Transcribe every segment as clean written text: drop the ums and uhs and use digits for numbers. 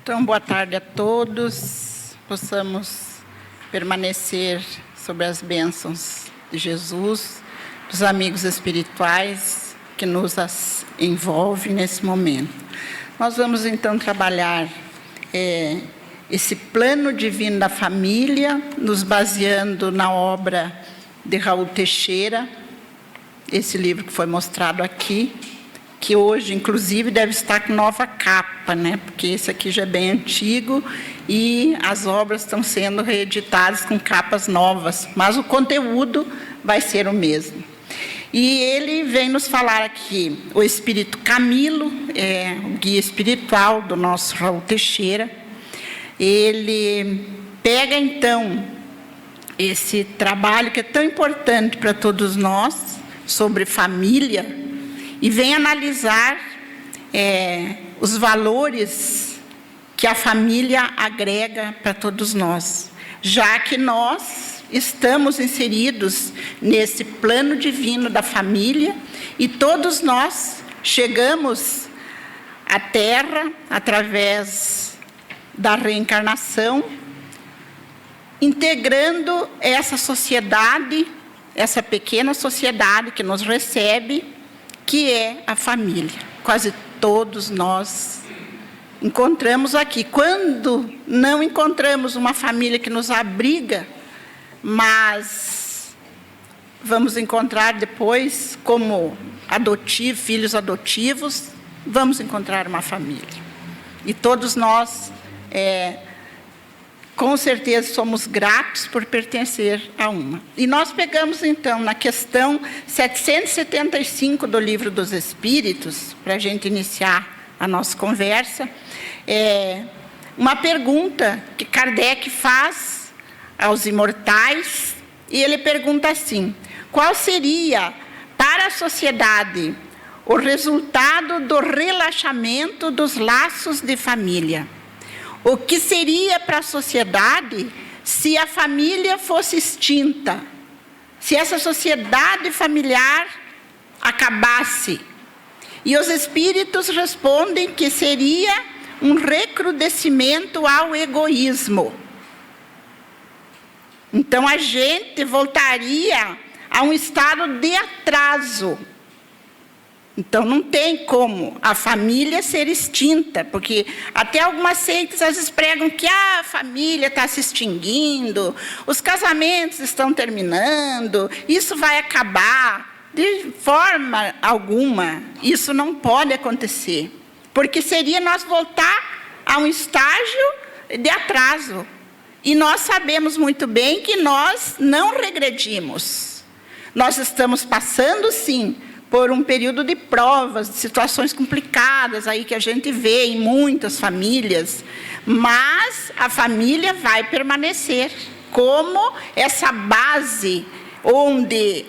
Então, boa tarde a todos. Possamos permanecer sobre as bênçãos de Jesus, dos amigos espirituais que nos envolvem nesse momento. Nós vamos, então, trabalhar esse plano divino da família, nos baseando na obra de Raul Teixeira, esse livro que foi mostrado aqui, que hoje, inclusive, deve estar com nova capa, né? Porque esse aqui já é bem antigo e as obras estão sendo reeditadas com capas novas, mas o conteúdo vai ser o mesmo. E ele vem nos falar aqui, o Espírito Camilo, o guia espiritual do nosso Raul Teixeira. Ele pega, então, esse trabalho que é tão importante para todos nós, sobre família, e vem analisar os valores que a família agrega para todos nós, já que nós estamos inseridos nesse plano divino da família e todos nós chegamos à Terra através da reencarnação, integrando essa sociedade, essa pequena sociedade que nos recebe, que é a família. Quase todos nós encontramos aqui. Quando não encontramos uma família que nos abriga, mas vamos encontrar depois, como filhos adotivos, vamos encontrar uma família. E todos nós, com certeza, somos gratos por pertencer a uma. E nós pegamos, então, na questão 775 do Livro dos Espíritos, para a gente iniciar a nossa conversa, uma pergunta que Kardec faz aos imortais, e ele pergunta assim: qual seria, para a sociedade, o resultado do relaxamento dos laços de família? O que seria para a sociedade se a família fosse extinta? Se essa sociedade familiar acabasse? E os espíritos respondem que seria um recrudescimento ao egoísmo. Então a gente voltaria a um estado de atraso. Então, não tem como a família ser extinta, porque até algumas seitas às vezes pregam que a família está se extinguindo, os casamentos estão terminando, isso vai acabar. De forma alguma, isso não pode acontecer, porque seria nós voltar a um estágio de atraso. E nós sabemos muito bem que nós não regredimos. Nós estamos passando, sim, por um período de provas, de situações complicadas aí que a gente vê em muitas famílias, mas a família vai permanecer como essa base onde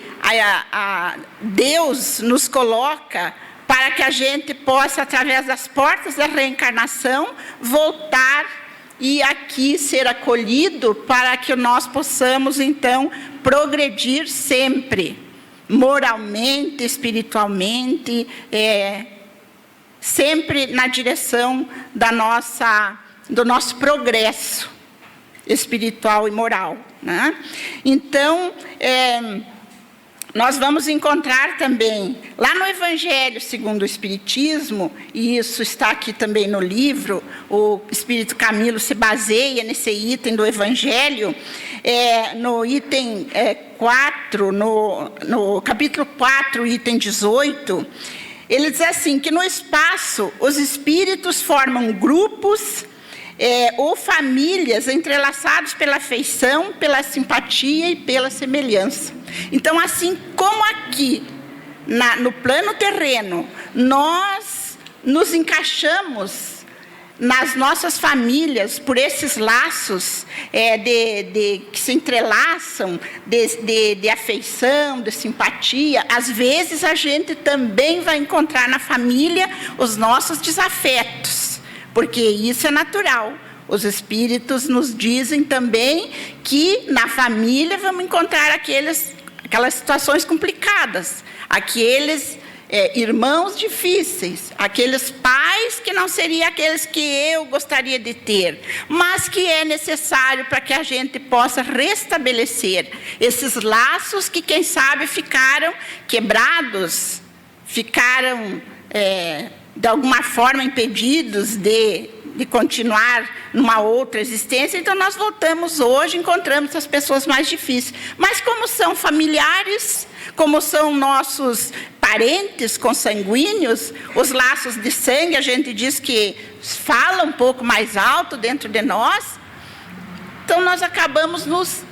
Deus nos coloca para que a gente possa, através das portas da reencarnação, voltar e aqui ser acolhido para que nós possamos, então, progredir sempre, moralmente, espiritualmente, sempre na direção do nosso progresso espiritual e moral, né? Então, nós vamos encontrar também, lá no Evangelho segundo o Espiritismo, e isso está aqui também no livro, o Espírito Camilo se baseia nesse item do Evangelho, no item 4, no capítulo 4, item 18, ele diz assim, que no espaço os espíritos formam grupos ou famílias entrelaçados pela afeição, pela simpatia e pela semelhança. Então, assim como aqui, no plano terreno, nós nos encaixamos nas nossas famílias por esses laços que se entrelaçam, de afeição, de simpatia, às vezes a gente também vai encontrar na família os nossos desafetos, porque isso é natural. Os espíritos nos dizem também que na família vamos encontrar aquelas situações complicadas, aqueles irmãos difíceis, aqueles pais que não seriam aqueles que eu gostaria de ter, mas que é necessário para que a gente possa restabelecer esses laços que, quem sabe, ficaram quebrados, ficaram, de alguma forma, impedidos de continuar numa outra existência. Então, nós voltamos hoje, encontramos as pessoas mais difíceis. Mas como são familiares, como são nossos parentes consanguíneos, os laços de sangue, a gente diz que fala um pouco mais alto dentro de nós, então nós acabamos nos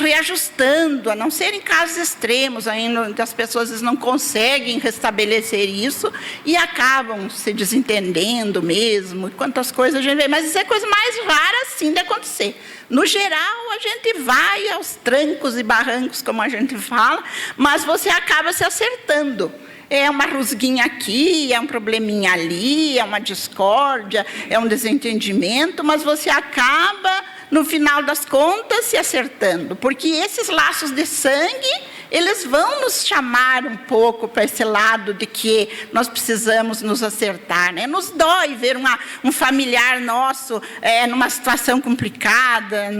reajustando, a não ser em casos extremos, ainda as pessoas não conseguem restabelecer isso e acabam se desentendendo mesmo, quantas coisas a gente vê, mas isso é coisa mais rara assim de acontecer. No geral, a gente vai aos trancos e barrancos, como a gente fala, mas você acaba se acertando. É uma rusguinha aqui, é um probleminha ali, é uma discórdia, é um desentendimento, mas você acaba, no final das contas, se acertando, porque esses laços de sangue, eles vão nos chamar um pouco para esse lado de que nós precisamos nos acertar, né? Nos dói ver um familiar nosso numa situação complicada,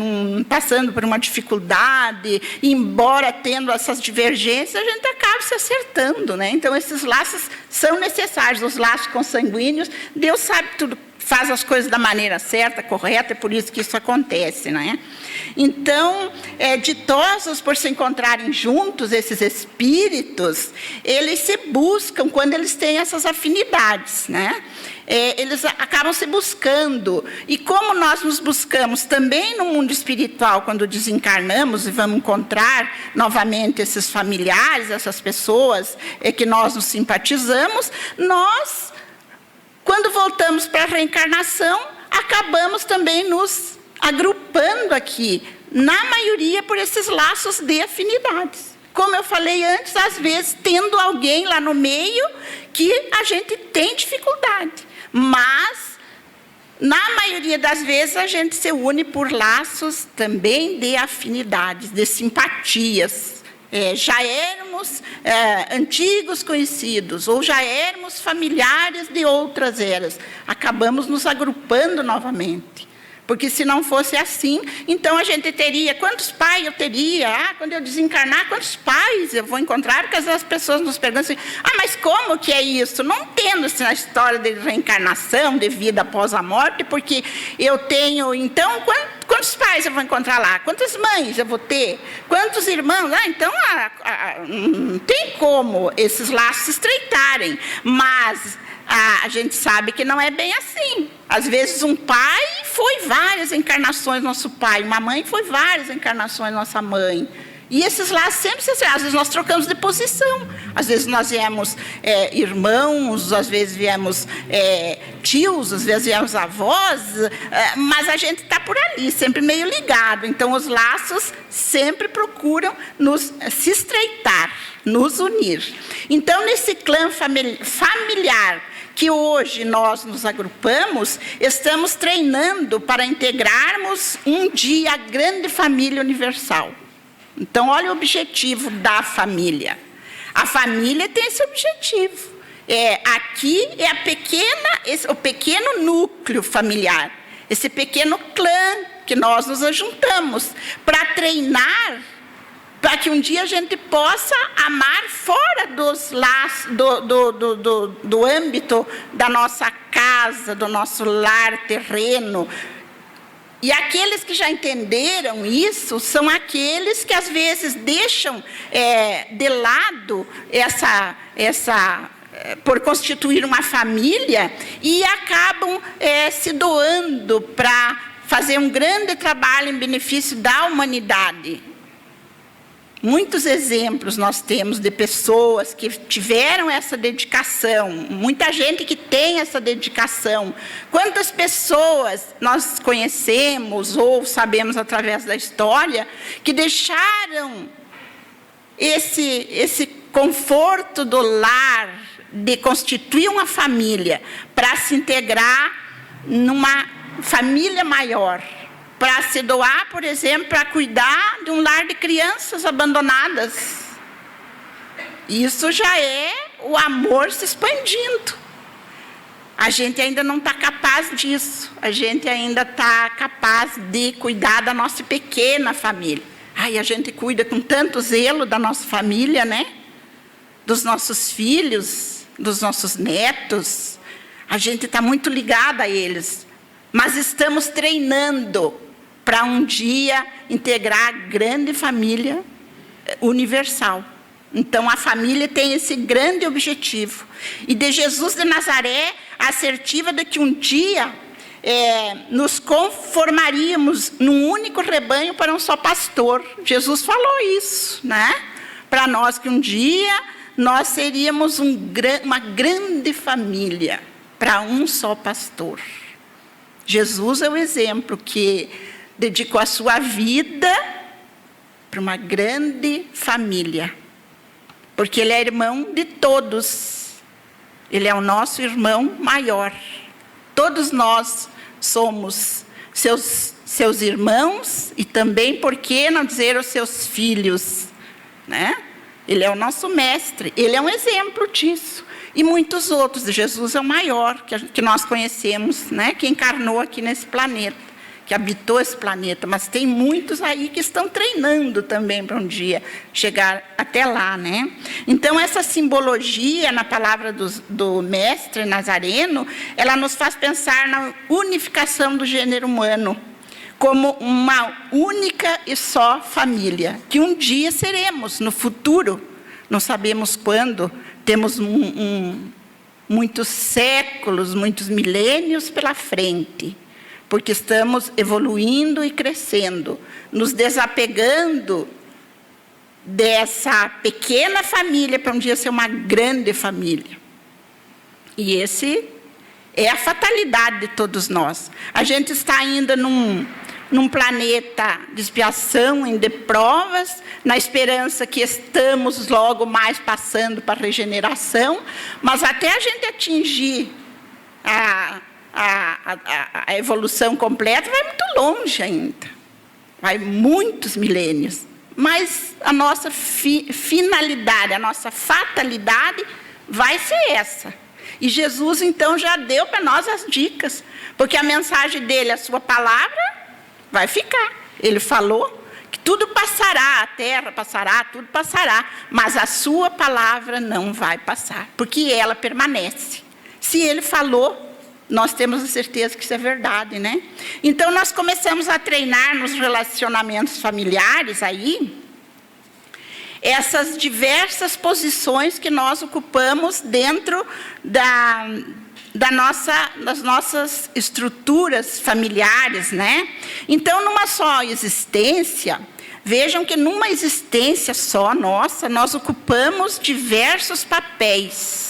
passando por uma dificuldade, e embora tendo essas divergências, a gente acaba se acertando, né? Então, esses laços são necessários, os laços consanguíneos. Deus sabe tudo, faz as coisas da maneira certa, correta, é por isso que isso acontece, né? Então, ditosos por se encontrarem juntos, esses espíritos, eles se buscam quando eles têm essas afinidades, né? Eles acabam se buscando. E como nós nos buscamos também no mundo espiritual, quando desencarnamos e vamos encontrar novamente esses familiares, essas pessoas que nós nos simpatizamos, nós, quando voltamos para a reencarnação, acabamos também nos agrupando aqui, na maioria por esses laços de afinidades. Como eu falei antes, às vezes tendo alguém lá no meio que a gente tem dificuldade, mas na maioria das vezes a gente se une por laços também de afinidades, de simpatias. Já éramos antigos conhecidos, ou já éramos familiares de outras eras. Acabamos nos agrupando novamente. Porque se não fosse assim, então a gente teria, quantos pais eu teria? Quando eu desencarnar, quantos pais eu vou encontrar? Porque às vezes as pessoas nos perguntam assim, mas como que é isso? Não entendo essa história de reencarnação, de vida após a morte, porque eu tenho, então, quantos pais eu vou encontrar lá? Quantas mães eu vou ter? Quantos irmãos? Então, não tem como esses laços se estreitarem, mas a gente sabe que não é bem assim. Às vezes um pai foi várias encarnações nosso pai, uma mãe foi várias encarnações nossa mãe. E esses laços sempre se acertam. Às vezes nós trocamos de posição. Às vezes nós viemos irmãos, às vezes viemos tios, às vezes viemos avós, mas a gente está por ali, sempre meio ligado. Então os laços sempre procuram se estreitar, nos unir. Então nesse clã familiar que hoje nós nos agrupamos, estamos treinando para integrarmos um dia a grande família universal. Então, olha o objetivo da família. A família tem esse objetivo. Aqui é o pequeno núcleo familiar, esse pequeno clã que nós nos ajuntamos para treinar, para que um dia a gente possa amar fora dos laços, do âmbito da nossa casa, do nosso lar terreno. E aqueles que já entenderam isso são aqueles que às vezes deixam de lado por constituir uma família e acabam se doando para fazer um grande trabalho em benefício da humanidade. Muitos exemplos nós temos de pessoas que tiveram essa dedicação, muita gente que tem essa dedicação. Quantas pessoas nós conhecemos ou sabemos através da história que deixaram esse conforto do lar, de constituir uma família, para se integrar numa família maior, para se doar, por exemplo, para cuidar de um lar de crianças abandonadas. Isso já é o amor se expandindo. A gente ainda não está capaz disso. A gente ainda está capaz de cuidar da nossa pequena família. Ai, a gente cuida com tanto zelo da nossa família, né? Dos nossos filhos, dos nossos netos. A gente está muito ligada a eles. Mas estamos treinando para um dia integrar a grande família universal. Então, a família tem esse grande objetivo. E de Jesus de Nazaré, a assertiva de que um dia nos conformaríamos num único rebanho para um só pastor. Jesus falou isso, né? Para nós que um dia nós seríamos uma grande família para um só pastor. Jesus é o exemplo que dedicou a sua vida para uma grande família. Porque ele é irmão de todos. Ele é o nosso irmão maior. Todos nós somos seus irmãos e também, por que não dizer, os seus filhos, né? Ele é o nosso mestre, ele é um exemplo disso. E muitos outros. Jesus é o maior que nós conhecemos, né? Que encarnou aqui nesse planeta, que habitou esse planeta, mas tem muitos aí que estão treinando também para um dia chegar até lá, né? Então, essa simbologia na palavra do mestre nazareno, ela nos faz pensar na unificação do gênero humano, como uma única e só família, que um dia seremos, no futuro, não sabemos quando, temos muitos séculos, muitos milênios pela frente, porque estamos evoluindo e crescendo, nos desapegando dessa pequena família para um dia ser uma grande família. E esse é a fatalidade de todos nós. A gente está ainda num planeta de expiação, de provas, na esperança que estamos logo mais passando para a regeneração, mas até a gente atingir a evolução completa vai muito longe ainda. Vai muitos milênios. Mas a nossa finalidade, a nossa fatalidade vai ser essa. E Jesus, então, já deu para nós as dicas. Porque a mensagem dele, a sua palavra, vai ficar. Ele falou que tudo passará, a terra passará, tudo passará. Mas a sua palavra não vai passar. Porque ela permanece. Se ele falou, nós temos a certeza que isso é verdade, né? Então, nós começamos a treinar nos relacionamentos familiares aí, essas diversas posições que nós ocupamos dentro das nossas estruturas familiares, né? Então, numa só existência, vejam que numa existência só nossa, nós ocupamos diversos papéis.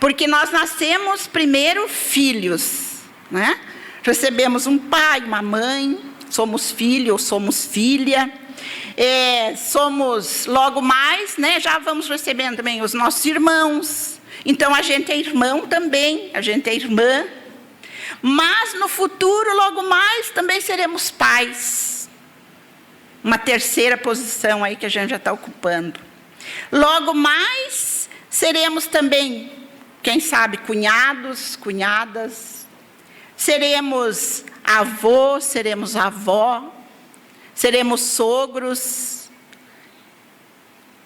Porque nós nascemos primeiro filhos, né? Recebemos um pai, uma mãe, somos filho ou somos filha. Somos logo mais, né? Já vamos recebendo também os nossos irmãos. Então, a gente é irmão também, a gente é irmã. Mas, no futuro, logo mais, também seremos pais. Uma terceira posição aí que a gente já está ocupando. Logo mais, seremos também, quem sabe, cunhados, cunhadas. Seremos avô, seremos avó. Seremos sogros.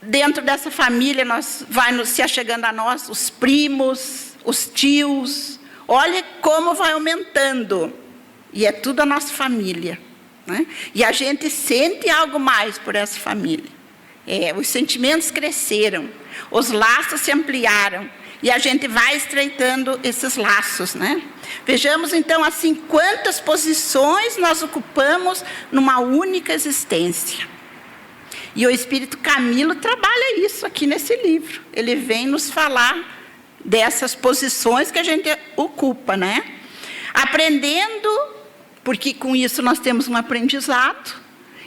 Dentro dessa família, vai se achegando a nós os primos, os tios. Olha como vai aumentando. E é tudo a nossa família, né? E a gente sente algo mais por essa família. Os sentimentos cresceram, os laços se ampliaram. E a gente vai estreitando esses laços, né? Vejamos, então, assim, quantas posições nós ocupamos numa única existência. E o Espírito Camilo trabalha isso aqui nesse livro. Ele vem nos falar dessas posições que a gente ocupa, né? Aprendendo, porque com isso nós temos um aprendizado,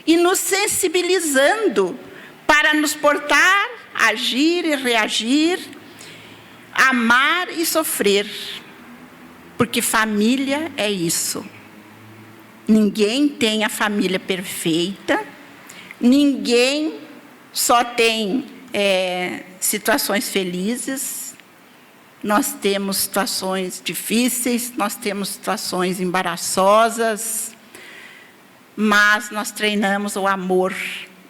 e nos sensibilizando para nos portar, agir e reagir, amar e sofrer, porque família é isso. Ninguém tem a família perfeita, ninguém só tem situações felizes. nós temos situações difíceis, nós temos situações embaraçosas, mas nós treinamos o amor,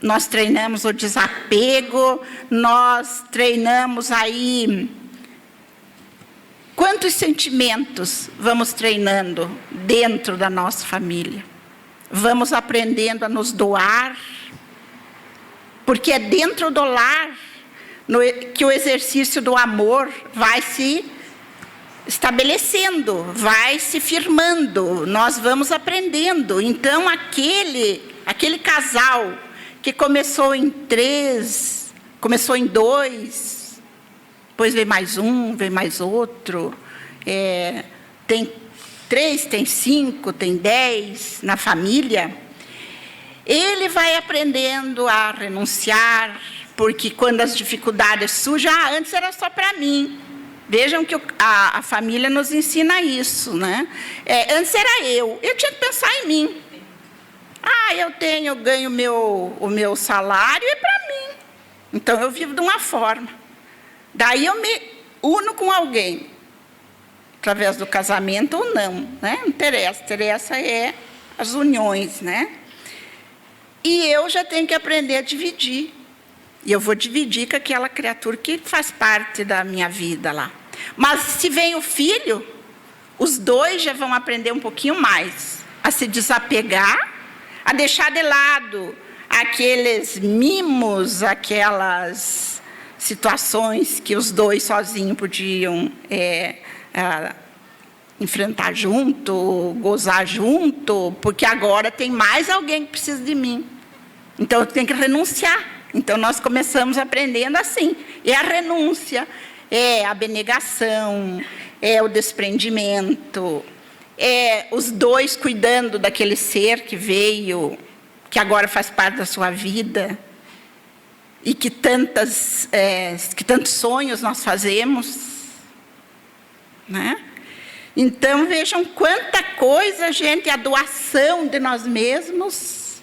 nós treinamos o desapego, nós treinamos aí. Quantos sentimentos vamos treinando dentro da nossa família? Vamos aprendendo a nos doar, porque é dentro do lar que o exercício do amor vai se estabelecendo, vai se firmando, nós vamos aprendendo. Então, aquele casal que começou em 3, começou em 2, depois veio mais um, veio mais outro, tem 3, tem 5, tem 10 na família, ele vai aprendendo a renunciar, porque quando as dificuldades surgem, antes era só para mim. Vejam que a família nos ensina isso, né? Antes era eu tinha que pensar em mim. Eu ganho o meu salário, é para mim. Então, eu vivo de uma forma. Daí, eu me uno com alguém, através do casamento ou não, né? Não interessa, interessa as uniões, né? E eu já tenho que aprender a dividir. E eu vou dividir com aquela criatura que faz parte da minha vida lá. Mas se vem o filho, os dois já vão aprender um pouquinho mais a se desapegar, a deixar de lado aqueles mimos, aquelas situações que os dois sozinhos podiam enfrentar junto, gozar junto, porque agora tem mais alguém que precisa de mim. Então, eu tenho que renunciar. Então, nós começamos aprendendo assim. É a renúncia, é a abnegação, é o desprendimento, é os dois cuidando daquele ser que veio, que agora faz parte da sua vida, e que tantos sonhos nós fazemos, né? Então, vejam quanta coisa, gente, a doação de nós mesmos,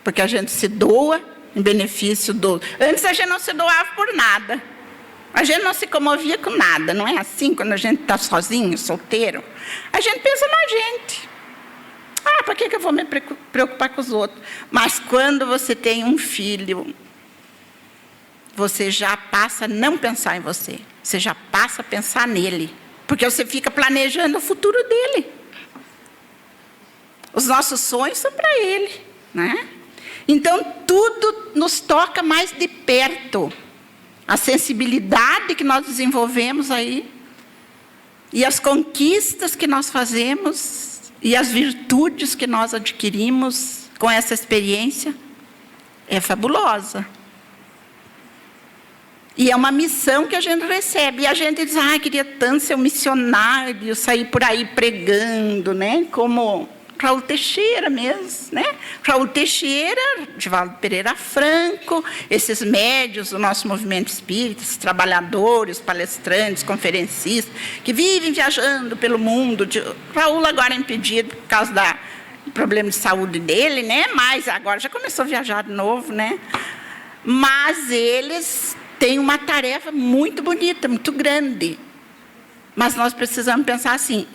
porque a gente se doa em benefício do... Antes a gente não se doava por nada. A gente não se comovia com nada, não é assim? Quando a gente está sozinho, solteiro, a gente pensa na gente. Para que eu vou me preocupar com os outros? Mas quando você tem um filho, você já passa a não pensar em você. Você já passa a pensar nele. Porque você fica planejando o futuro dele. Os nossos sonhos são para ele, né? Então, tudo nos toca mais de perto. A sensibilidade que nós desenvolvemos aí, e as conquistas que nós fazemos, e as virtudes que nós adquirimos com essa experiência, é fabulosa. E é uma missão que a gente recebe. E a gente diz, queria tanto ser um missionário, sair por aí pregando, né? Como Raul Teixeira mesmo, né? Raul Teixeira, Divaldo Pereira Franco, esses médios do nosso movimento espírita, esses trabalhadores, palestrantes, conferencistas, que vivem viajando pelo mundo. Raul agora é impedido por causa do problema de saúde dele, né? Mas agora já começou a viajar de novo, né? Mas eles têm uma tarefa muito bonita, muito grande. Mas nós precisamos pensar assim,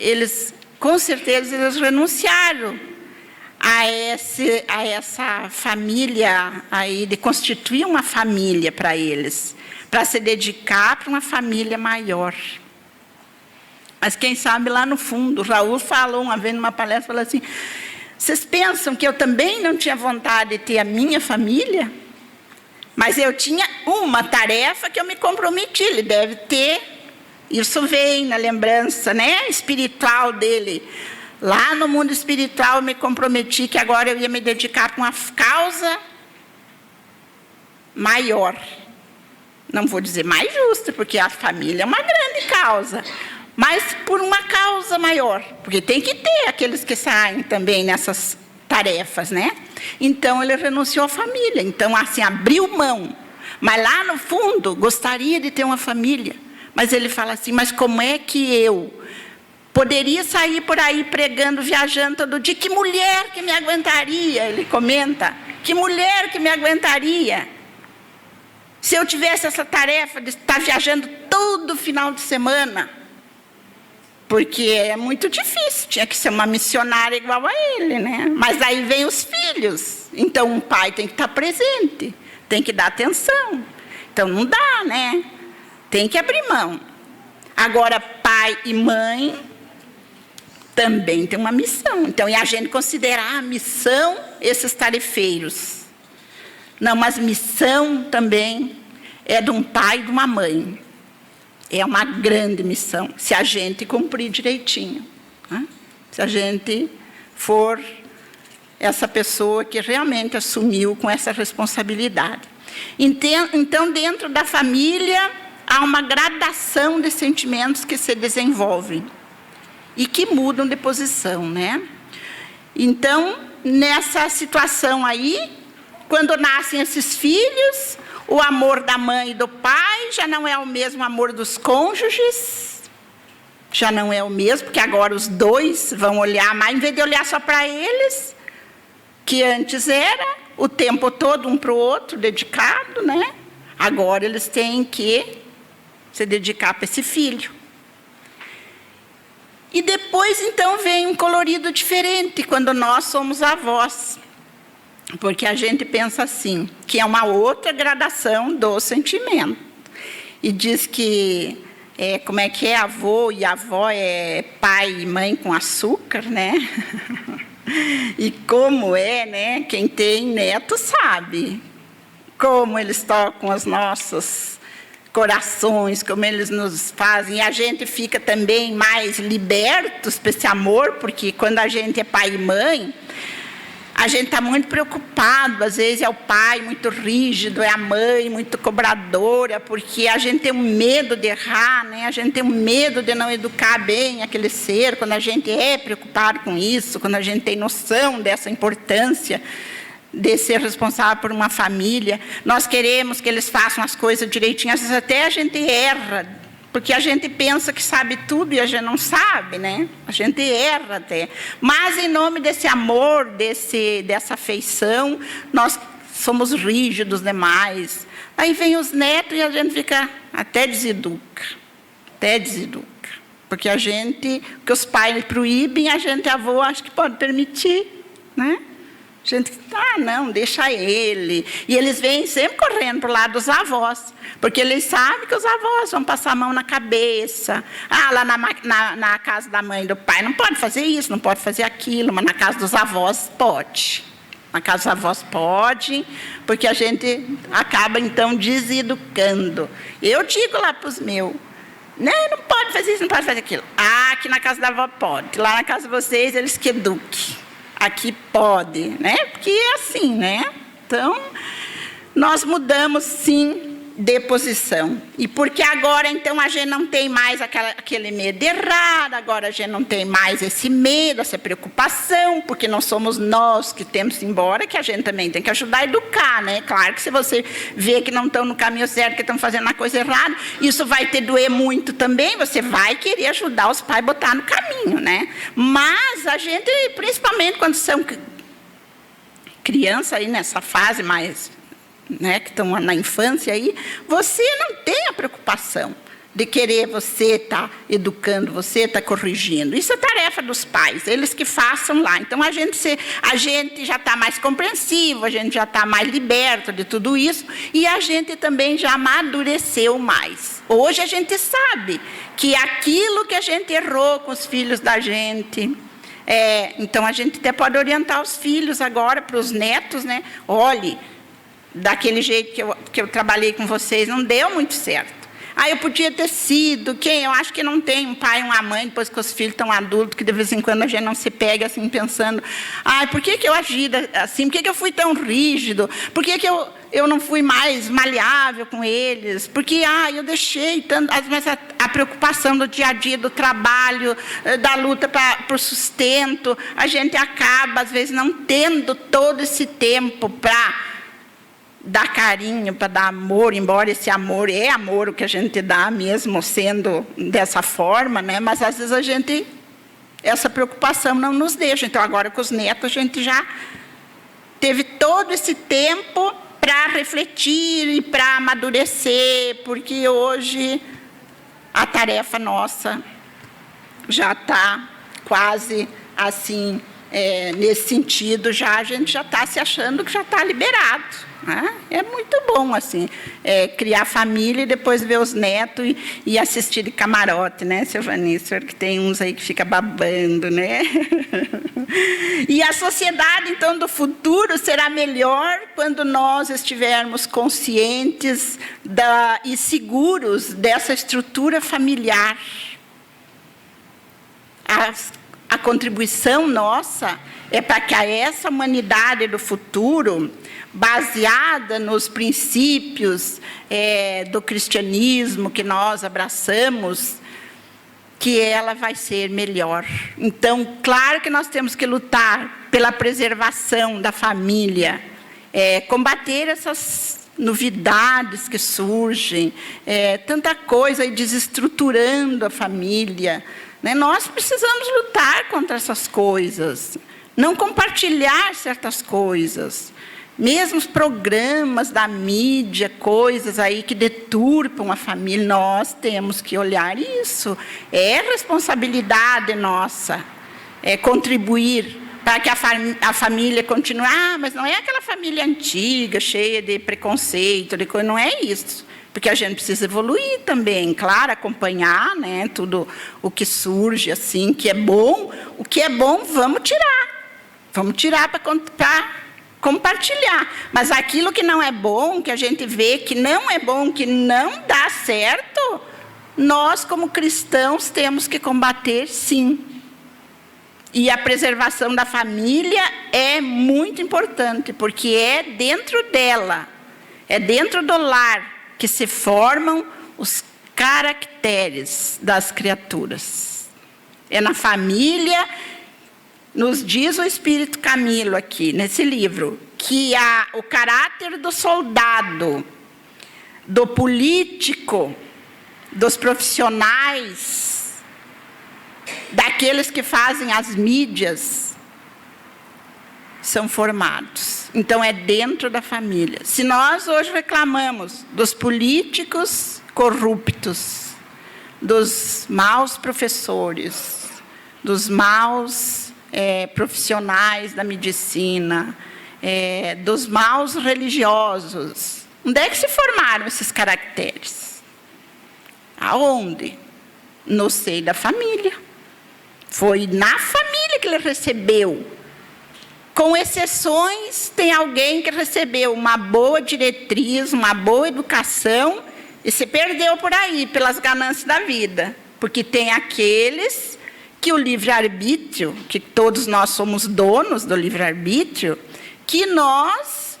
com certeza, eles renunciaram a essa família aí, de constituir uma família para eles, para se dedicar para uma família maior. Mas quem sabe lá no fundo, o Raul falou uma vez numa palestra, falou assim, vocês pensam que eu também não tinha vontade de ter a minha família? Mas eu tinha uma tarefa que eu me comprometi, ele deve ter. Isso vem na lembrança, né, espiritual dele. Lá no mundo espiritual eu me comprometi que agora eu ia me dedicar para uma causa maior. Não vou dizer mais justa, porque a família é uma grande causa. Mas por uma causa maior. Porque tem que ter aqueles que saem também nessas tarefas, né? Então ele renunciou à família. Então, assim, abriu mão. Mas lá no fundo, gostaria de ter uma família. Mas ele fala assim, mas como é que eu poderia sair por aí pregando, viajando todo dia? Que mulher que me aguentaria? Ele comenta, que mulher que me aguentaria? Se eu tivesse essa tarefa de estar viajando todo final de semana, porque é muito difícil, tinha que ser uma missionária igual a ele, né? Mas aí vem os filhos, então um pai tem que estar presente, tem que dar atenção. Então não dá, né? Tem que abrir mão. Agora, pai e mãe também tem uma missão. Então, e a gente considerar a missão esses tarefeiros. Não, mas missão também é de um pai e de uma mãe. É uma grande missão, se a gente cumprir direitinho, né? Se a gente for essa pessoa que realmente assumiu com essa responsabilidade. Então, dentro da família, há uma gradação de sentimentos que se desenvolvem e que mudam de posição, né? Então, nessa situação aí, quando nascem esses filhos, o amor da mãe e do pai já não é o mesmo amor dos cônjuges, já não é o mesmo, porque agora os dois vão olhar mais, em vez de olhar só para eles, que antes era o tempo todo um para o outro, dedicado, né? Agora eles têm que se dedicar para esse filho. E depois, então, vem um colorido diferente, quando nós somos avós. Porque a gente pensa assim, que é uma outra gradação do sentimento. E diz que, como é que é, avô e avó é pai e mãe com açúcar, né? E como é, né? Quem tem neto sabe como eles tocam os nossos corações, como eles nos fazem. E a gente fica também mais libertos para esse amor, porque quando a gente é pai e mãe, a gente está muito preocupado, às vezes é o pai muito rígido, é a mãe muito cobradora, porque a gente tem um medo de errar, né? A gente tem um medo de não educar bem aquele ser, quando a gente é preocupado com isso, quando a gente tem noção dessa importância de ser responsável por uma família. Nós queremos que eles façam as coisas direitinho, às vezes até a gente erra, porque a gente pensa que sabe tudo e a gente não sabe, né? A gente erra até. Mas, em nome desse amor, dessa afeição, nós somos rígidos demais. Aí vem os netos e a gente fica até deseduca. Até deseduca. Porque a gente, que os pais proíbem, a gente, avô, acho que pode permitir, né? A gente, não, deixa ele. E eles vêm sempre correndo para o lado dos avós, porque eles sabem que os avós vão passar a mão na cabeça. Lá na casa da mãe e do pai não pode fazer isso, não pode fazer aquilo, mas na casa dos avós pode. Na casa dos avós pode, porque a gente acaba, então, deseducando. Eu digo lá para os meus, não pode fazer isso, não pode fazer aquilo. Aqui na casa da avó pode. Lá na casa de vocês, eles que eduquem. Aqui pode, né? Porque é assim, né? Então, nós mudamos, sim, de posição. E porque agora, então, a gente não tem mais aquele medo de errar, agora a gente não tem mais esse medo, essa preocupação, porque não somos nós que temos, embora que a gente também tem que ajudar a educar, né? Claro que se você vê que não estão no caminho certo, que estão fazendo a coisa errada, isso vai te doer muito também, você vai querer ajudar os pais a botar no caminho, né? Mas a gente, principalmente quando são crianças aí nessa fase mais, né, que estão na infância aí, você não tem a preocupação de querer você estar educando, você estar corrigindo. Isso é tarefa dos pais, eles que façam lá. Então, a gente já está mais compreensivo, a gente já está mais liberto de tudo isso, e a gente também já amadureceu mais. Hoje a gente sabe que aquilo que a gente errou com os filhos da gente, então a gente até pode orientar os filhos agora, para os netos, né? Olhe, daquele jeito que eu trabalhei com vocês, não deu muito certo. Eu podia ter sido quem? Eu acho que não tem um pai e uma mãe, depois que os filhos estão adultos, que de vez em quando a gente não se pega assim, pensando, por que eu agi assim? Por que eu fui tão rígido? Por que eu não fui mais maleável com eles? Porque, eu deixei tanto, mas a preocupação do dia a dia, do trabalho, da luta para o sustento, a gente acaba, às vezes, não tendo todo esse tempo para dar carinho, para dar amor, embora esse amor é amor o que a gente dá, mesmo sendo dessa forma, né? Mas às vezes essa preocupação não nos deixa. Então agora com os netos a gente já teve todo esse tempo para refletir e para amadurecer, porque hoje a tarefa nossa já está quase assim, nesse sentido, a gente já está se achando que já está liberado, né? É muito bom, assim, criar família e depois ver os netos e assistir de camarote, né, seu Vanício? Que tem uns aí que fica babando, né? E a sociedade, então, do futuro será melhor quando nós estivermos conscientes e seguros dessa estrutura familiar. A contribuição nossa é para que essa humanidade do futuro, baseada nos princípios do cristianismo que nós abraçamos, que ela vai ser melhor. Então, claro que nós temos que lutar pela preservação da família, combater essas novidades que surgem, tanta coisa aí desestruturando a família, né? Nós precisamos lutar contra essas coisas, não compartilhar certas coisas. Mesmo os programas da mídia, coisas aí que deturpam a família, nós temos que olhar isso. É responsabilidade nossa, contribuir para que a família continue. Mas não é aquela família antiga, cheia de preconceito, de coisa, não é isso. Porque a gente precisa evoluir também, claro, acompanhar, né, tudo o que surge, assim, que é bom. O que é bom, vamos tirar para compartilhar. Mas aquilo que não é bom, que a gente vê que não é bom, que não dá certo, nós, como cristãos, temos que combater, sim. E a preservação da família é muito importante, porque é dentro dela, é dentro do lar, que se formam os caracteres das criaturas. É na família, nos diz o Espírito Camilo aqui, nesse livro, que o caráter do soldado, do político, dos profissionais, daqueles que fazem as mídias, são formados. Então, é dentro da família. Se nós hoje reclamamos dos políticos corruptos, dos maus professores, dos maus profissionais da medicina, dos maus religiosos, onde é que se formaram esses caracteres? Aonde? No seio da família. Foi na família que ele recebeu. Com exceções, tem alguém que recebeu uma boa diretriz, uma boa educação e se perdeu por aí, pelas ganâncias da vida. Porque tem aqueles que o livre-arbítrio, que todos nós somos donos do livre-arbítrio, que nós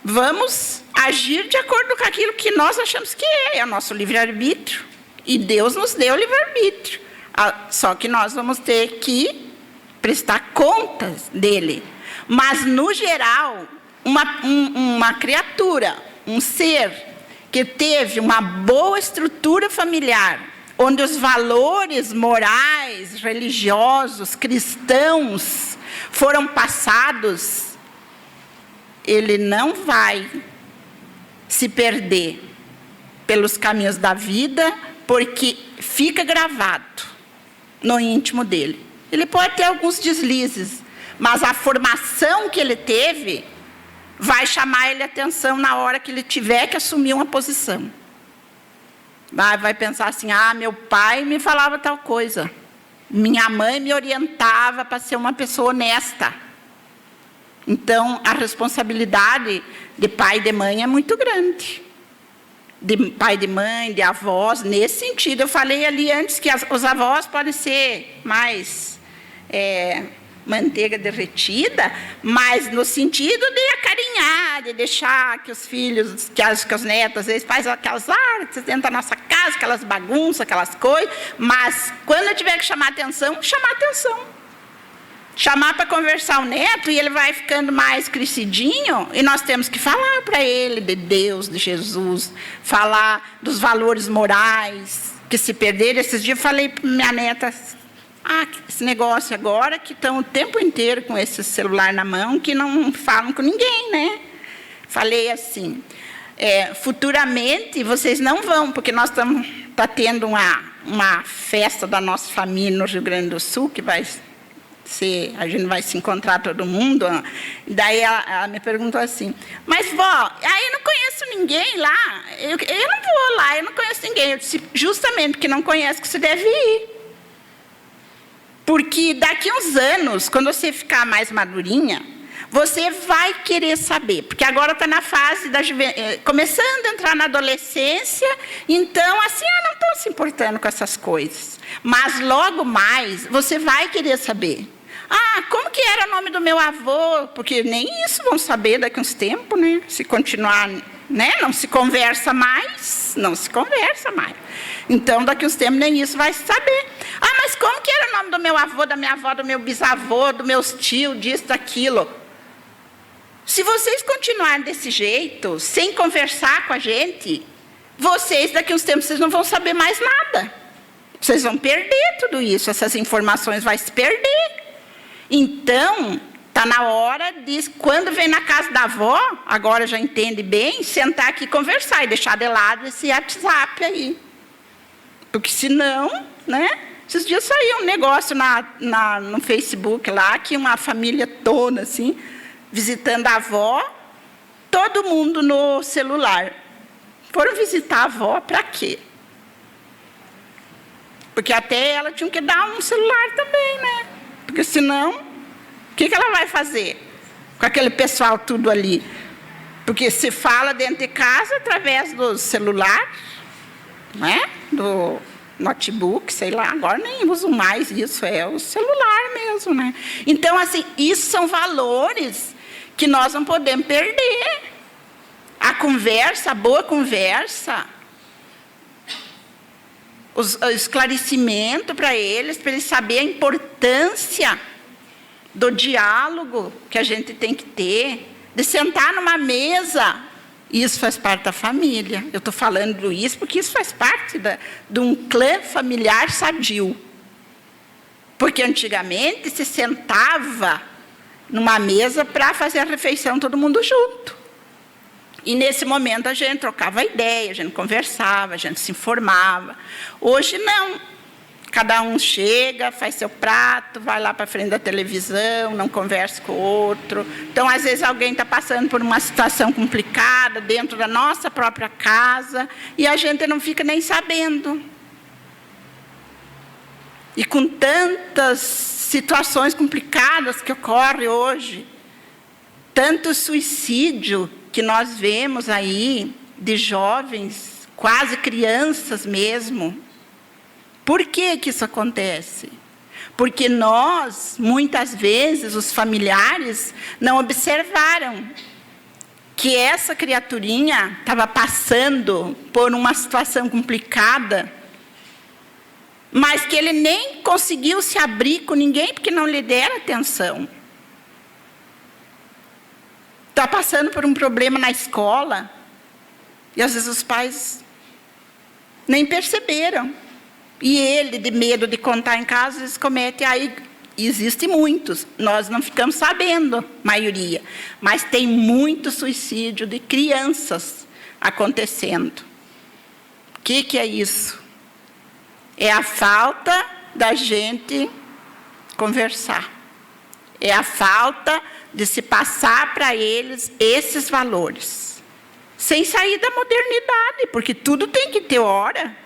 vamos agir de acordo com aquilo que nós achamos que é o nosso livre-arbítrio. E Deus nos deu o livre-arbítrio. Só que nós vamos ter que prestar contas dele. Mas, no geral, uma criatura, um ser que teve uma boa estrutura familiar, onde os valores morais, religiosos, cristãos foram passados, ele não vai se perder pelos caminhos da vida, porque fica gravado no íntimo dele. Ele pode ter alguns deslizes, mas a formação que ele teve vai chamar ele a atenção na hora que ele tiver que assumir uma posição. Vai pensar assim, meu pai me falava tal coisa, minha mãe me orientava para ser uma pessoa honesta. Então, a responsabilidade de pai e de mãe é muito grande. De pai, de mãe, de avós, nesse sentido. Eu falei ali antes que os avós podem ser mais manteiga derretida, mas no sentido de acarinhar, de deixar que os filhos, que os netos, às vezes fazem aquelas artes dentro da nossa casa, aquelas bagunças, aquelas coisas, mas quando eu tiver que chamar atenção, chamar atenção. Chamar para conversar o neto e ele vai ficando mais crescidinho e nós temos que falar para ele de Deus, de Jesus, falar dos valores morais que se perderam. Esses dias eu falei para minha neta, esse negócio agora que estão o tempo inteiro com esse celular na mão que não falam com ninguém, né? Falei assim, futuramente vocês não vão, porque nós tá tendo uma festa da nossa família no Rio Grande do Sul, que vai ser, a gente vai se encontrar todo mundo. Daí ela me perguntou assim, mas vó, aí eu não conheço ninguém lá, eu não vou lá, eu não conheço ninguém. Eu disse, justamente porque não conhece que você deve ir. Porque daqui a uns anos, quando você ficar mais madurinha, você vai querer saber, porque agora está na fase da começando a entrar na adolescência, então assim, não estou se importando com essas coisas. Mas logo mais, você vai querer saber. Como que era o nome do meu avô? Porque nem isso vão saber daqui a uns tempos, né? Se continuar, né? Não se conversa mais, Então, daqui a uns tempos, nem isso vai saber. Mas como que era o nome do meu avô, da minha avó, do meu bisavô, dos meus tios, disso, daquilo? Se vocês continuarem desse jeito, sem conversar com a gente, vocês, daqui a uns tempos, vocês não vão saber mais nada. Vocês vão perder tudo isso, essas informações vão se perder. Então, está na hora de, quando vem na casa da avó, agora já entende bem, sentar aqui e conversar e deixar de lado esse WhatsApp aí. Porque senão, né? Esses dias saiu um negócio no Facebook lá, que uma família toda, assim, visitando a avó, todo mundo no celular. Foram visitar a avó para quê? Porque até ela tinha que dar um celular também, né? Porque senão, o que ela vai fazer com aquele pessoal tudo ali? Porque se fala dentro de casa através do celular, né? Do notebook, sei lá, agora nem uso mais isso, é o celular mesmo, né? Então, assim, isso são valores que nós não podemos perder. A conversa, a boa conversa, o esclarecimento para eles saberem a importância do diálogo que a gente tem que ter, de sentar numa mesa. Isso faz parte da família. Eu estou falando isso porque isso faz parte de um clã familiar sadio. Porque antigamente se sentava numa mesa para fazer a refeição todo mundo junto. E nesse momento a gente trocava ideia, a gente conversava, a gente se informava. Hoje não. Cada um chega, faz seu prato, vai lá para frente da televisão, não conversa com o outro. Então, às vezes, alguém está passando por uma situação complicada dentro da nossa própria casa e a gente não fica nem sabendo. E com tantas situações complicadas que ocorrem hoje, tanto suicídio que nós vemos aí de jovens, quase crianças mesmo. Por que isso acontece? Porque nós, muitas vezes, os familiares, não observaram que essa criaturinha estava passando por uma situação complicada, mas que ele nem conseguiu se abrir com ninguém porque não lhe deram atenção. Está passando por um problema na escola, e às vezes os pais nem perceberam. E ele, de medo de contar em casa, eles cometem, aí existem muitos, nós não ficamos sabendo, maioria, mas tem muito suicídio de crianças acontecendo. O que é isso? É a falta da gente conversar. É a falta de se passar para eles esses valores. Sem sair da modernidade, porque tudo tem que ter hora.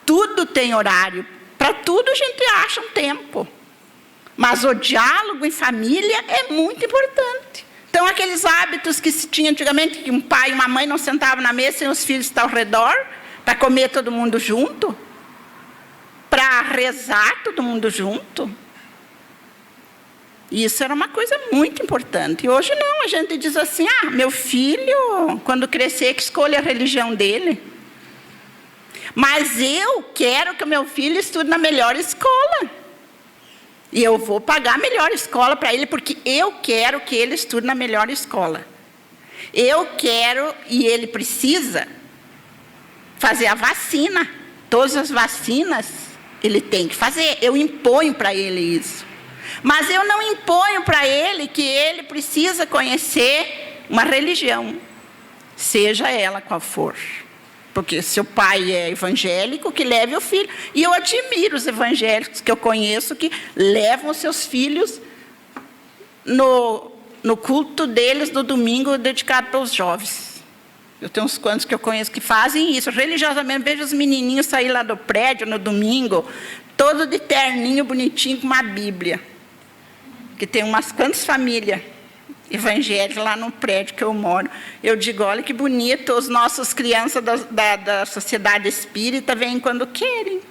Tudo tem horário. Para tudo a gente acha um tempo. Mas o diálogo em família é muito importante. Então, aqueles hábitos que se tinha antigamente, que um pai e uma mãe não sentavam na mesa sem os filhos estar ao redor, para comer todo mundo junto, para rezar todo mundo junto. Isso era uma coisa muito importante. E hoje não, a gente diz assim, meu filho, quando crescer, que escolha a religião dele. Mas eu quero que o meu filho estude na melhor escola. E eu vou pagar a melhor escola para ele, porque eu quero que ele estude na melhor escola. Eu quero, e ele precisa, fazer a vacina. Todas as vacinas ele tem que fazer. Eu imponho para ele isso. Mas eu não imponho para ele que ele precisa conhecer uma religião. seja ela qual for. Porque se o pai é evangélico, que leve o filho. E eu admiro os evangélicos que eu conheço, que levam os seus filhos no culto deles no domingo dedicado para os jovens. Eu tenho uns quantos que eu conheço que fazem isso. Religiosamente, vejo os menininhos sair lá do prédio no domingo, todo de terninho, bonitinho, com uma Bíblia. Que tem umas quantas famílias evangélicas lá no prédio que eu moro. Eu digo, olha que bonito, os nossos crianças da sociedade espírita vêm quando querem.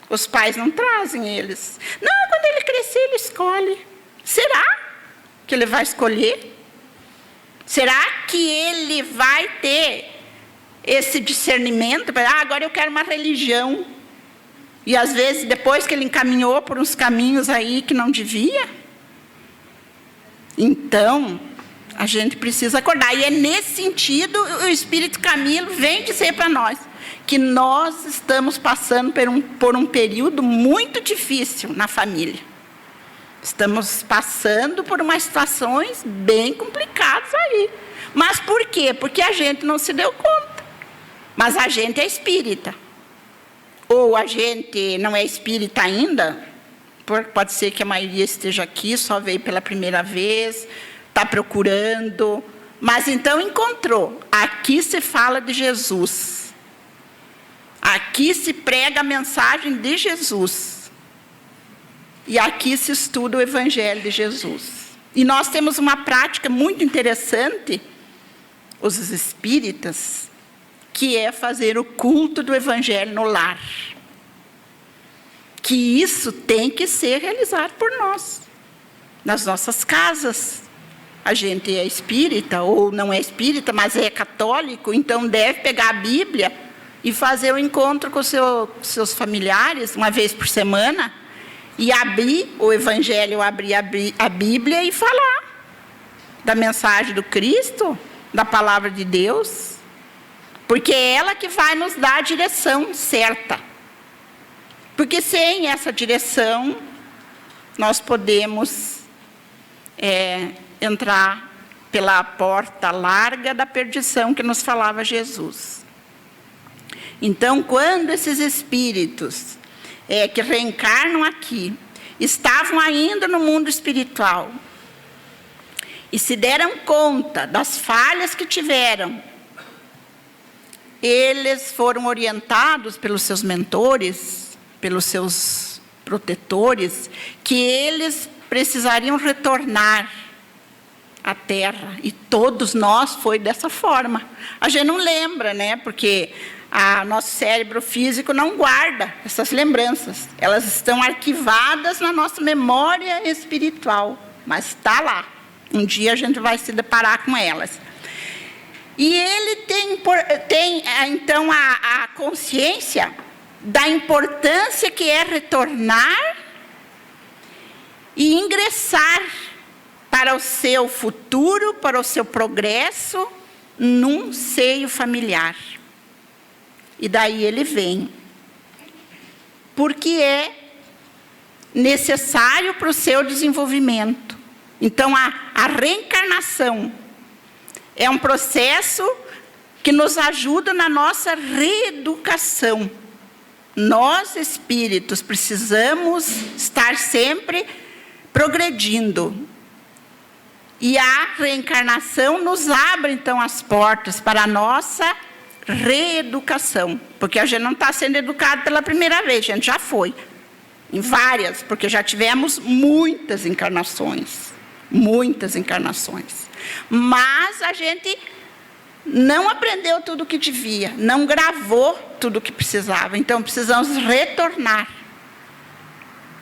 Os pais não trazem eles. Não, quando ele crescer, ele escolhe. Será que ele vai escolher? Será que ele vai ter esse discernimento? Agora eu quero uma religião. E às vezes, depois que ele encaminhou por uns caminhos aí que não devia. Então, a gente precisa acordar. E é nesse sentido, o Espírito Camilo vem dizer para nós que nós estamos passando por um período muito difícil na família. Estamos passando por umas situações bem complicadas aí. Mas por quê? Porque a gente não se deu conta. Mas a gente é espírita. Ou a gente não é espírita ainda. Pode ser que a maioria esteja aqui, só veio pela primeira vez, está procurando. Mas então encontrou. Aqui se fala de Jesus. Aqui se prega a mensagem de Jesus. E aqui se estuda o Evangelho de Jesus. E nós temos uma prática muito interessante, os espíritas, que é fazer o culto do Evangelho no lar. Que isso tem que ser realizado por nós, nas nossas casas. A gente é espírita, ou não é espírita, mas é católico, então deve pegar a Bíblia e fazer o encontro com seus familiares, uma vez por semana, e abrir o Evangelho, abrir a Bíblia e falar da mensagem do Cristo, da palavra de Deus, porque é ela que vai nos dar a direção certa. Porque sem essa direção, nós podemos entrar pela porta larga da perdição que nos falava Jesus. Então, quando esses espíritos que reencarnam aqui, estavam ainda no mundo espiritual, e se deram conta das falhas que tiveram, eles foram orientados pelos seus mentores, pelos seus protetores, que eles precisariam retornar à Terra. E todos nós foi dessa forma. A gente não lembra, né? Porque nosso cérebro físico não guarda essas lembranças. Elas estão arquivadas na nossa memória espiritual, mas está lá. Um dia a gente vai se deparar com elas. E ele tem então, a consciência da importância que é retornar e ingressar para o seu futuro, para o seu progresso, num seio familiar. E daí ele vem. Porque é necessário para o seu desenvolvimento. Então, a reencarnação é um processo que nos ajuda na nossa reeducação. Nós, espíritos, precisamos estar sempre progredindo. E a reencarnação nos abre, então, as portas para a nossa reeducação. Porque a gente não está sendo educado pela primeira vez, a gente já foi. Em várias, porque já tivemos muitas encarnações. Muitas encarnações. Mas a gente não aprendeu tudo o que devia, não gravou tudo o que precisava. Então, precisamos retornar.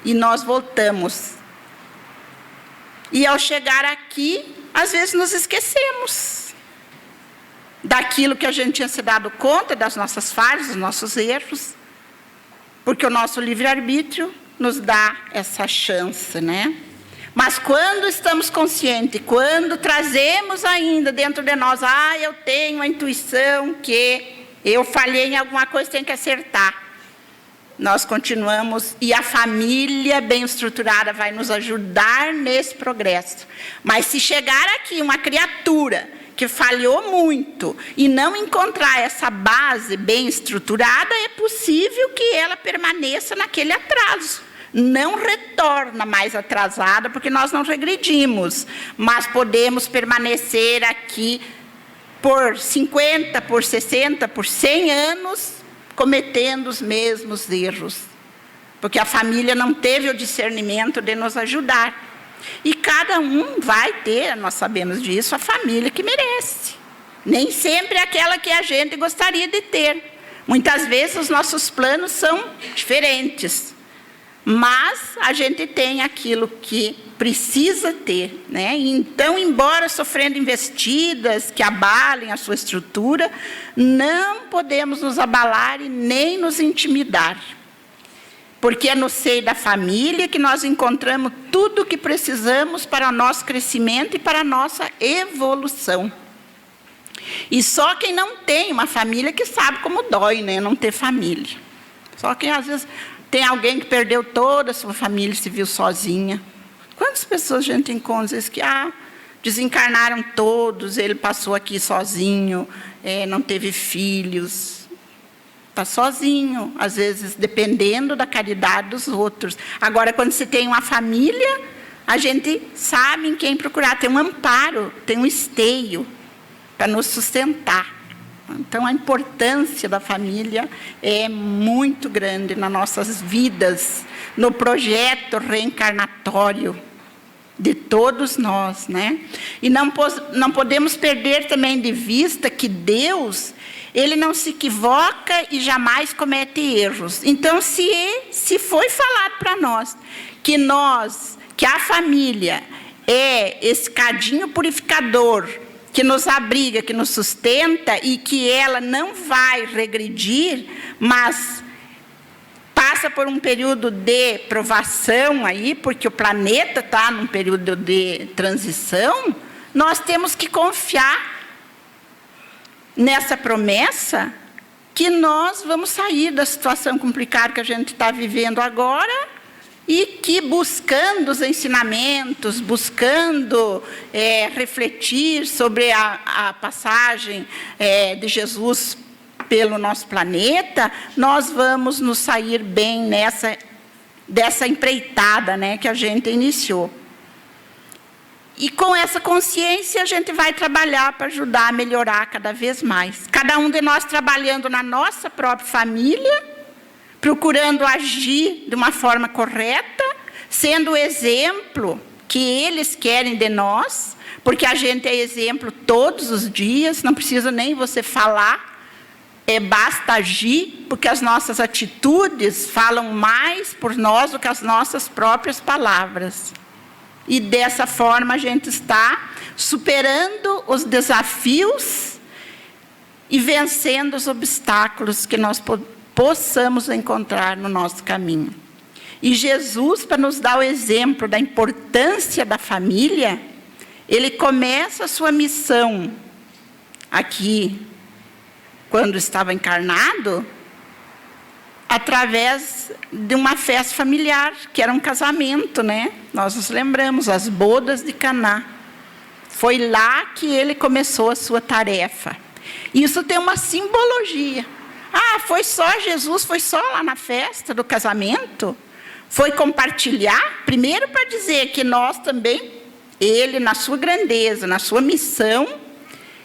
E nós voltamos. E ao chegar aqui, às vezes nos esquecemos daquilo que a gente tinha se dado conta, das nossas falhas, dos nossos erros. Porque o nosso livre-arbítrio nos dá essa chance, né? Mas quando estamos conscientes, quando trazemos ainda dentro de nós, eu tenho a intuição que eu falhei em alguma coisa, tenho que acertar. Nós continuamos, e a família bem estruturada vai nos ajudar nesse progresso. Mas se chegar aqui uma criatura que falhou muito e não encontrar essa base bem estruturada, é possível que ela permaneça naquele atraso. Não retorna mais atrasada, porque nós não regredimos, mas podemos permanecer aqui por 50, por 60, por 100 anos, cometendo os mesmos erros, porque a família não teve o discernimento de nos ajudar. E cada um vai ter, nós sabemos disso, a família que merece. Nem sempre é aquela que a gente gostaria de ter. Muitas vezes os nossos planos são diferentes, mas a gente tem aquilo que precisa ter, né? Então, embora sofrendo investidas que abalem a sua estrutura, não podemos nos abalar e nem nos intimidar. Porque é no seio da família que nós encontramos tudo o que precisamos para o nosso crescimento e para a nossa evolução. E só quem não tem uma família que sabe como dói, né? Não ter família. Só quem às vezes tem alguém que perdeu toda a sua família e se viu sozinha. Quantas pessoas a gente encontra, às vezes, que desencarnaram todos, ele passou aqui sozinho, não teve filhos. Está sozinho, às vezes, dependendo da caridade dos outros. Agora, quando se tem uma família, a gente sabe em quem procurar. Tem um amparo, tem um esteio para nos sustentar. Então, a importância da família é muito grande nas nossas vidas, no projeto reencarnatório de todos nós, né? E não podemos perder também de vista que Deus, ele não se equivoca e jamais comete erros. Então, se foi falado para nós que a família é esse cadinho purificador que nos abriga, que nos sustenta e que ela não vai regredir, mas passa por um período de provação aí, porque o planeta está num período de transição, nós temos que confiar nessa promessa que nós vamos sair da situação complicada que a gente está vivendo agora e que, buscando os ensinamentos, buscando refletir sobre a passagem de Jesus pelo nosso planeta, nós vamos nos sair bem dessa empreitada, né, que a gente iniciou. E com essa consciência a gente vai trabalhar para ajudar a melhorar cada vez mais. Cada um de nós trabalhando na nossa própria família, procurando agir de uma forma correta, sendo o exemplo que eles querem de nós, porque a gente é exemplo todos os dias, não precisa nem você falar, basta agir, porque as nossas atitudes falam mais por nós do que as nossas próprias palavras. E dessa forma a gente está superando os desafios e vencendo os obstáculos que nós possamos encontrar no nosso caminho. E Jesus, para nos dar o exemplo da importância da família, ele começa a sua missão aqui, quando estava encarnado, através de uma festa familiar, que era um casamento, né? Nós nos lembramos, as bodas de Caná. Foi lá que ele começou a sua tarefa. Isso tem uma simbologia. Foi só Jesus, foi só lá na festa do casamento? Foi compartilhar? Primeiro para dizer que nós também, ele na sua grandeza, na sua missão,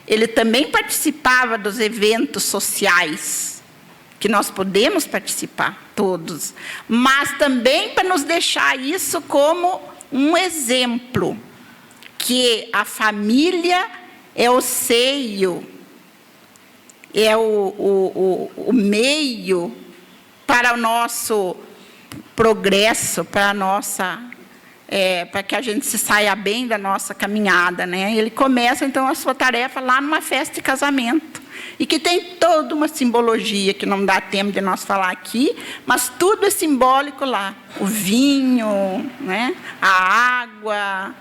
ele também participava dos eventos sociais, que nós podemos participar, todos. Mas também para nos deixar isso como um exemplo, que a família é o seio, é o meio para o nosso progresso, para que a gente se saia bem da nossa caminhada, né? Ele começa, então, a sua tarefa lá numa festa de casamento, e que tem toda uma simbologia, que não dá tempo de nós falar aqui, mas tudo é simbólico lá. O vinho, né? A água,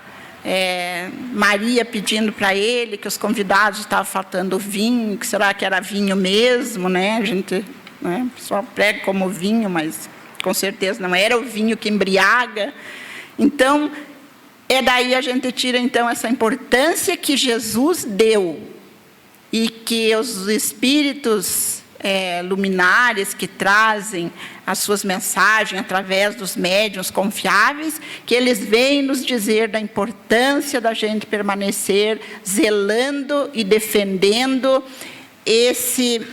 Maria pedindo para ele, que os convidados estavam faltando vinho, que será que era vinho mesmo, né? A gente, né? O pessoal prega como vinho, mas com certeza não era o vinho que embriaga. Então, E daí a gente tira, então, essa importância que Jesus deu e que os espíritos luminares que trazem as suas mensagens através dos médiuns confiáveis, que eles vêm nos dizer da importância da gente permanecer zelando e defendendo esse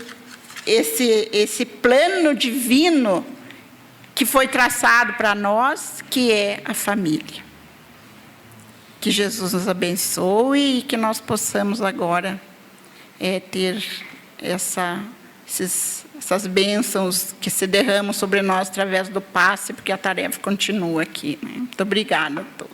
plano divino que foi traçado para nós, que é a família. Que Jesus nos abençoe e que nós possamos agora ter essas bênçãos que se derramam sobre nós através do passe, porque a tarefa continua aqui, né? Muito obrigada a todos.